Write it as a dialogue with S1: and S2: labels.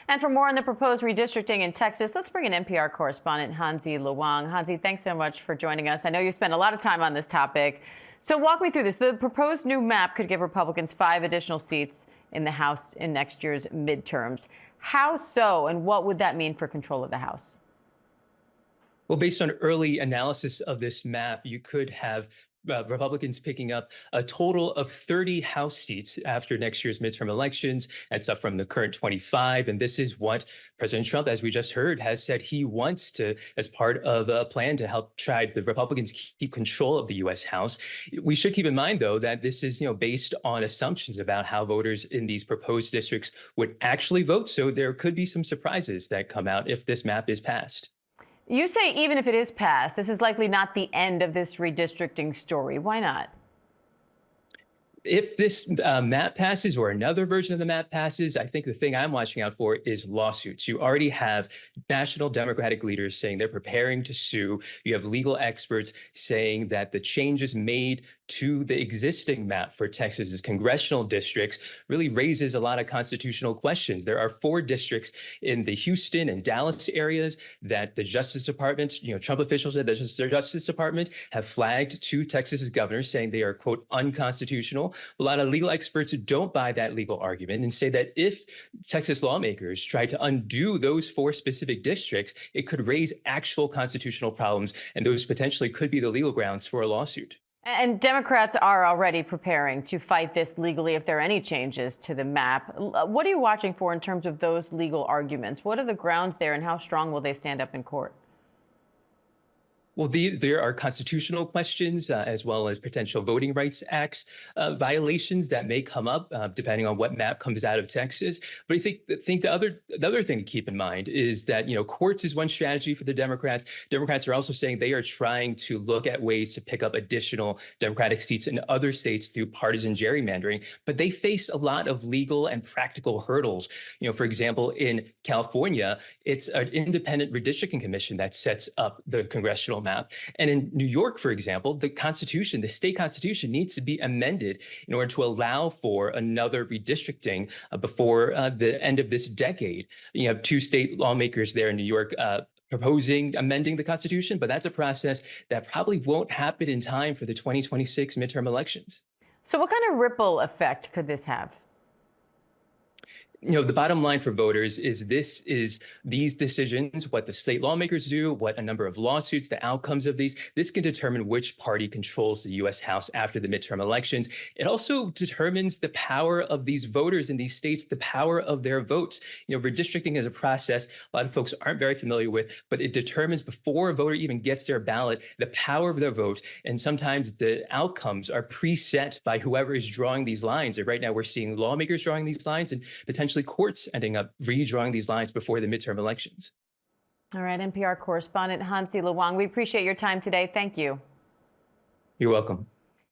S1: And for more on the proposed redistricting in Texas, let's bring in NPR correspondent Hansi Luang. Hansi, thanks so much for joining us. I know you spent a lot of time on this topic. So walk me through this. The proposed new map could give Republicans 5 additional seats in the House in next year's midterms. How so, and what would that mean for control of the House?
S2: Well, based on early analysis of this map, you could have Republicans picking up a total of 30 House seats after next year's midterm elections. That's up from the current 25. And this is what President Trump, as we just heard, has said he wants to, as part of a plan to help try the Republicans keep control of the U.S. House. We should keep in mind, though, that this is, based on assumptions about how voters in these proposed districts would actually vote. So there could be some surprises that come out if this map is passed.
S1: You say even if it is passed, this is likely not the end of this redistricting story. Why not?
S2: If this map passes or another version of the map passes, I think the thing I'm watching out for is lawsuits. You already have national Democratic leaders saying they're preparing to sue. You have legal experts saying that the changes made to the existing map for Texas's congressional districts really raises a lot of constitutional questions. There are 4 districts in the Houston and Dallas areas that the Justice Department, Trump officials at the Justice Department have flagged to Texas's governor saying they are, quote, unconstitutional. A lot of legal experts don't buy that legal argument and say that if Texas lawmakers try to undo those 4 specific districts, it could raise actual constitutional problems, and those potentially could be the legal grounds for a lawsuit.
S1: And Democrats are already preparing to fight this legally if there are any changes to the map. What are you watching for in terms of those legal arguments? What are the grounds there, and how strong will they stand up in court?
S2: Well, there are constitutional questions as well as potential Voting Rights Act violations that may come up depending on what map comes out of Texas. But I think the other thing to keep in mind is that courts is one strategy for the Democrats. Democrats are also saying they are trying to look at ways to pick up additional Democratic seats in other states through partisan gerrymandering. But they face a lot of legal and practical hurdles. For example, in California, it's an independent redistricting commission that sets up the congressional map. And in New York, for example, the state constitution needs to be amended in order to allow for another redistricting before the end of this decade. You have 2 state lawmakers there in New York proposing amending the Constitution, but that's a process that probably won't happen in time for the 2026 midterm elections.
S1: So what kind of ripple effect could this have?
S2: The bottom line for voters is these decisions, what the state lawmakers do, what a number of lawsuits, the outcomes of this can determine which party controls the U.S. House after the midterm elections. It also determines the power of these voters in these states, the power of their votes. Redistricting is a process a lot of folks aren't very familiar with, but it determines before a voter even gets their ballot, the power of their vote. And sometimes the outcomes are preset by whoever is drawing these lines. And right now we're seeing lawmakers drawing these lines and potentially courts ending up redrawing these lines before the midterm elections.
S1: All right, NPR correspondent Hansi Luang, we appreciate your time today. Thank you.
S2: You're welcome.